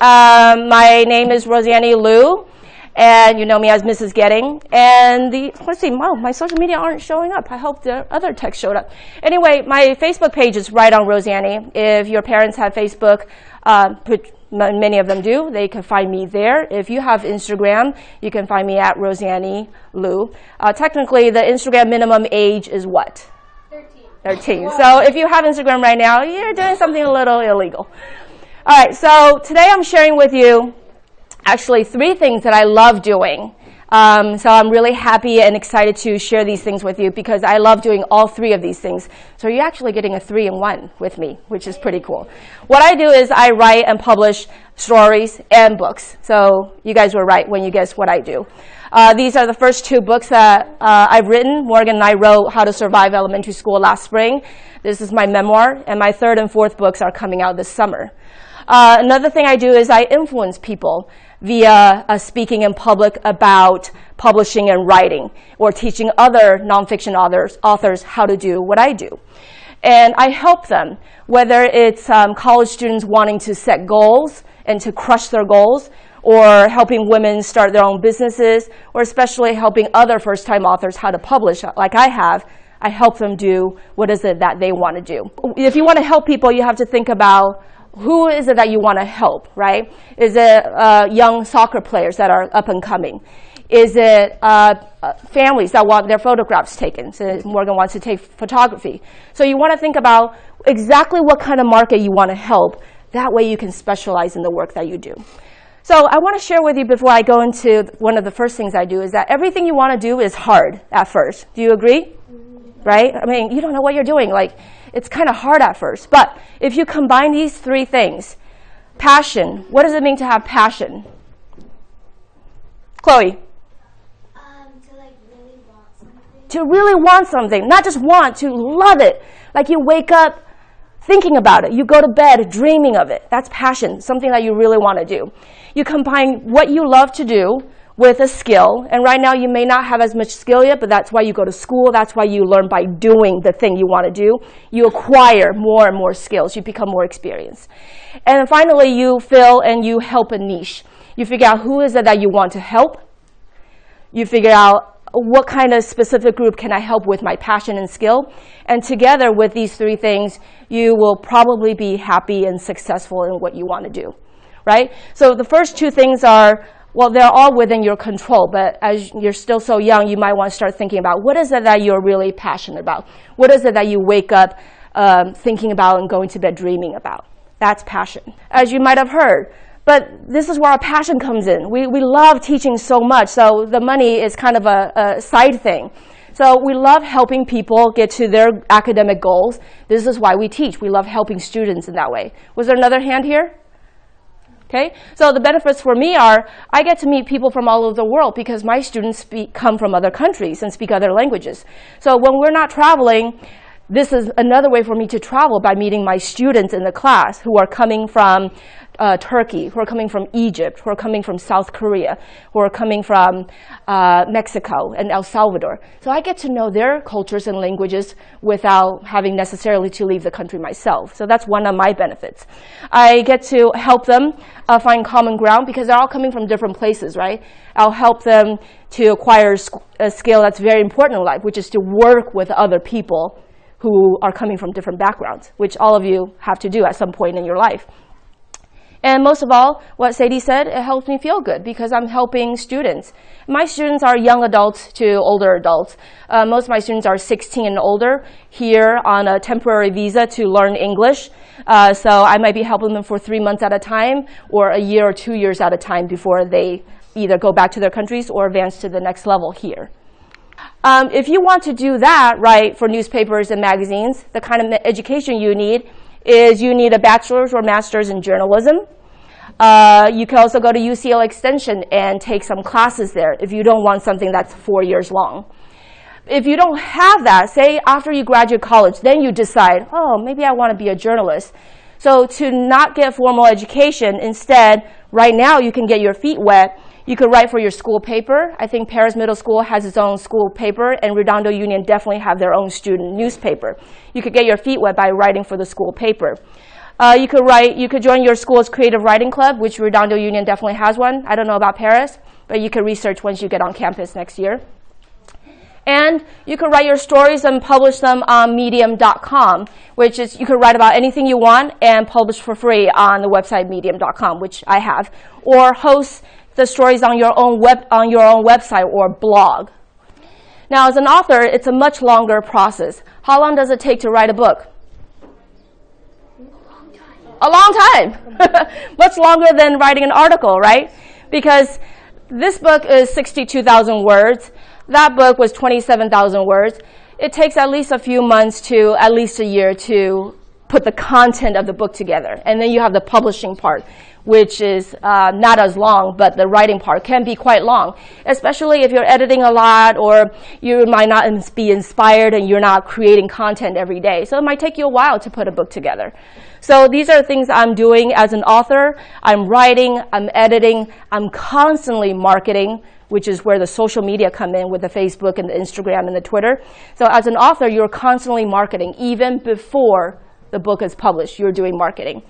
My name is Roseanney Liu, and you know me as Mrs. Getting. And let's see, wow, my social media aren't showing up. I hope the other text showed up. Anyway, my Facebook page is right on Roseanney. If your parents have Facebook, many of them do, they can find me there. If you have Instagram, you can find me at Roseanney Liu. Technically, the Instagram minimum age is what? 13. So if you have Instagram right now, you're doing something a little illegal. All right, so today I'm sharing with you actually 3 things that I love doing. So I'm really happy and excited to share these things with you because I love doing all 3 of these things. So you're actually getting a 3-in-1 with me, which is pretty cool. What I do is I write and publish stories and books. So you guys were right when you guessed what I do. These are the first 2 books that I've written. Morgan and I wrote How to Survive Elementary School last spring. This is my memoir, and my 3rd and 4th books are coming out this summer. Another thing I do is I influence people via speaking in public about publishing and writing, or teaching other nonfiction authors how to do what I do. And I help them, whether it's college students wanting to set goals and to crush their goals, or helping women start their own businesses, or especially helping other first-time authors how to publish, like I have. I help them do what is it that they want to do. If you want to help people, you have to think about who is it that you want to help, right? Is it young soccer players that are up and coming? Is it families that want their photographs taken? So Morgan wants to take photography. So you want to think about exactly what kind of market you want to help. That way you can specialize in the work that you do. So I want to share with you before I go into one of the first things I do is that everything you want to do is hard at first. Do you agree? Right? I mean, you don't know what you're doing. Like, it's kind of hard at first. But if you combine these 3 things, passion, what does it mean to have passion? Chloe? To like really want something. To really want something. Not just want, to love it. Like you wake up thinking about it. You go to bed dreaming of it. That's passion, something that you really want to do. You combine what you love to do with a skill, and right now you may not have as much skill yet, but that's why you go to school. That's why you learn by doing the thing you want to do. You acquire more and more skills. You become more experienced. And finally, you fill and you help a niche. You figure out who is it that you want to help. You figure out what kind of specific group can I help with my passion and skill. And together with these 3 things, you will probably be happy and successful in what you want to do, right? So the first 2 things are, well, they're all within your control, but as you're still so young, you might want to start thinking about what is it that you're really passionate about? What is it that you wake up thinking about and going to bed dreaming about? That's passion, as you might have heard. But this is where our passion comes in. We love teaching so much, so the money is kind of a side thing. So we love helping people get to their academic goals. This is why we teach. We love helping students in that way. Was there another hand here? Okay, so the benefits for me are I get to meet people from all over the world because my students come from other countries and speak other languages. So when we're not traveling, this is another way for me to travel by meeting my students in the class who are coming from Turkey, who are coming from Egypt, who are coming from South Korea, who are coming from Mexico and El Salvador. So I get to know their cultures and languages without having necessarily to leave the country myself. So that's one of my benefits. I get to help them find common ground because they're all coming from different places, right? I'll help them to acquire a skill that's very important in life, which is to work with other people who are coming from different backgrounds, which all of you have to do at some point in your life. And most of all, what Sadie said, it helps me feel good because I'm helping students. My students are young adults to older adults. Most of my students are 16 and older here on a temporary visa to learn English. So I might be helping them for 3 months at a time or a year or 2 years at a time before they either go back to their countries or advance to the next level here. If you want to do that, right, for newspapers and magazines, the kind of education you need is you need a bachelor's or master's in journalism. You can also go to UCL Extension and take some classes there if you don't want something that's 4 years long. If you don't have that, say after you graduate college, then you decide, oh, maybe I want to be a journalist. So to not get formal education, instead, right now you can get your feet wet. You could write for your school paper. I think Paris Middle School has its own school paper, and Redondo Union definitely have their own student newspaper. You could get your feet wet by writing for the school paper. You could join your school's creative writing club, which Redondo Union definitely has one. I don't know about Paris, but you can research once you get on campus next year. And you could write your stories and publish them on medium.com, which is you could write about anything you want and publish for free on the website medium.com, which I have, or host the stories on your own website or blog. Now, as an author, it's a much longer process. How long does it take to write a book? A long time. Much longer than writing an article, right? Because this book is 62,000 words. That book was 27,000 words. It takes at least a few months to at least a year to put the content of the book together. And then you have the publishing part, which is not as long, but the writing part can be quite long, especially if you're editing a lot or you might not be inspired and you're not creating content every day. So it might take you a while to put a book together. So these are things I'm doing as an author. I'm writing, I'm editing, I'm constantly marketing, which is where the social media come in with the Facebook and the Instagram and the Twitter. So as an author, you're constantly marketing. Even before the book is published, you're doing marketing.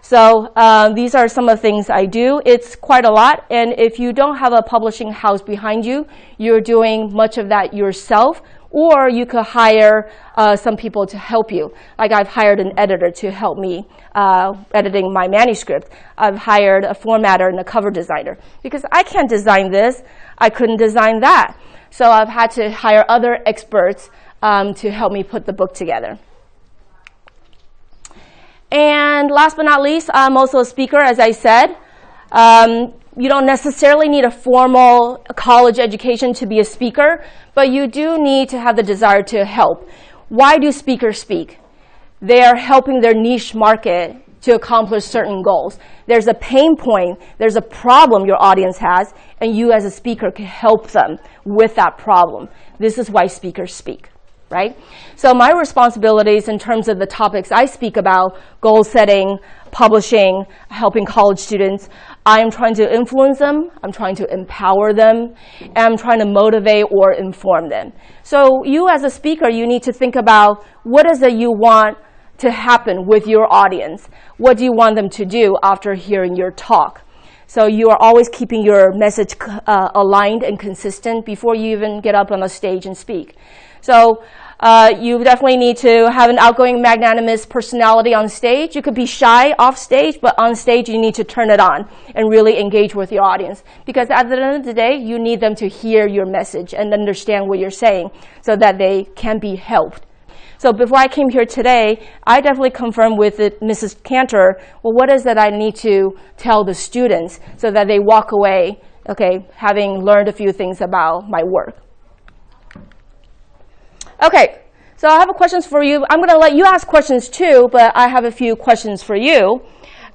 So these are some of the things I do. It's quite a lot. And if you don't have a publishing house behind you, you're doing much of that yourself. Or you could hire some people to help you. Like I've hired an editor to help me editing my manuscript. I've hired a formatter and a cover designer. Because I can't design this, I couldn't design that. So I've had to hire other experts to help me put the book together. And last but not least, I'm also a speaker, as I said. You don't necessarily need a formal college education to be a speaker, but you do need to have the desire to help. Why do speakers speak? They are helping their niche market to accomplish certain goals. There's a pain point, there's a problem your audience has, and you as a speaker can help them with that problem. This is why speakers speak. Right? So my responsibilities in terms of the topics I speak about, goal setting, publishing, helping college students, I'm trying to influence them, I'm trying to empower them, and I'm trying to motivate or inform them. So you as a speaker, you need to think about what is it you want to happen with your audience? What do you want them to do after hearing your talk? So you are always keeping your message aligned and consistent before you even get up on the stage and speak. So you definitely need to have an outgoing, magnanimous personality on stage. You could be shy off stage, but on stage you need to turn it on and really engage with your audience. Because at the end of the day, you need them to hear your message and understand what you're saying so that they can be helped. So before I came here today, I definitely confirmed with Mrs. Cantor, well, what is it I need to tell the students so that they walk away, okay, having learned a few things about my work. Okay, so I have questions for you. I'm going to let you ask questions too, but I have a few questions for you.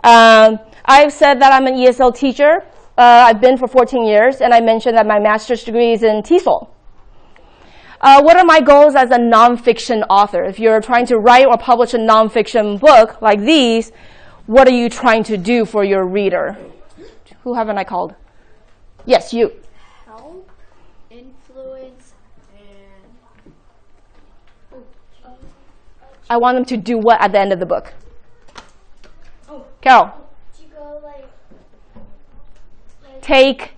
I've said that I'm an ESL teacher. I've been for 14 years, and I mentioned that my master's degree is in TESOL. What are my goals as a nonfiction author? If you're trying to write or publish a nonfiction book like these, what are you trying to do for your reader? Who haven't I called? Yes, you. Help, influence, and I want them to do what at the end of the book? Carol. to go Take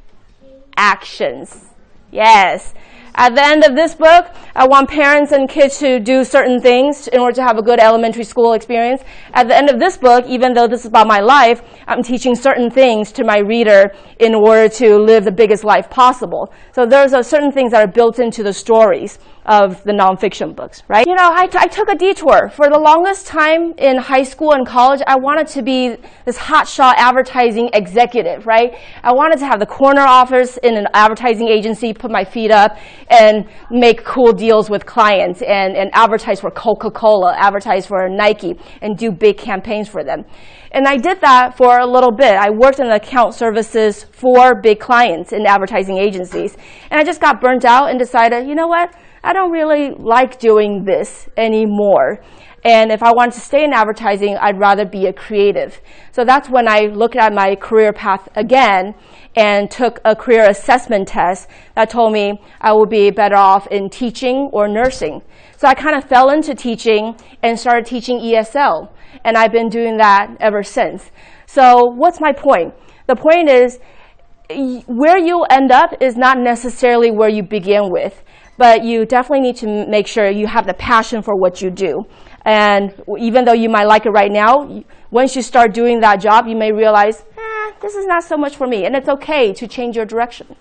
actions. Yes. At the end of this book, I want parents and kids to do certain things in order to have a good elementary school experience. At the end of this book, even though this is about my life, I'm teaching certain things to my reader in order to live the biggest life possible. So there's certain things that are built into the stories of the nonfiction books, right? You know, I took a detour. For the longest time in high school and college, I wanted to be this hotshot advertising executive, right? I wanted to have the corner office in an advertising agency, put my feet up, and make cool deals with clients and advertise for Coca-Cola, advertise for Nike, and do big campaigns for them. And I did that for a little bit. I worked in account services for big clients in advertising agencies. And I just got burnt out and decided, you know what? I don't really like doing this anymore. And if I wanted to stay in advertising, I'd rather be a creative. So that's when I looked at my career path again and took a career assessment test that told me I would be better off in teaching or nursing. So I kind of fell into teaching and started teaching ESL. And I've been doing that ever since. So what's my point? The point is, where you end up is not necessarily where you begin with, but you definitely need to make sure you have the passion for what you do. And even though you might like it right now, once you start doing that job, you may realize, this is not so much for me. And it's okay to change your direction.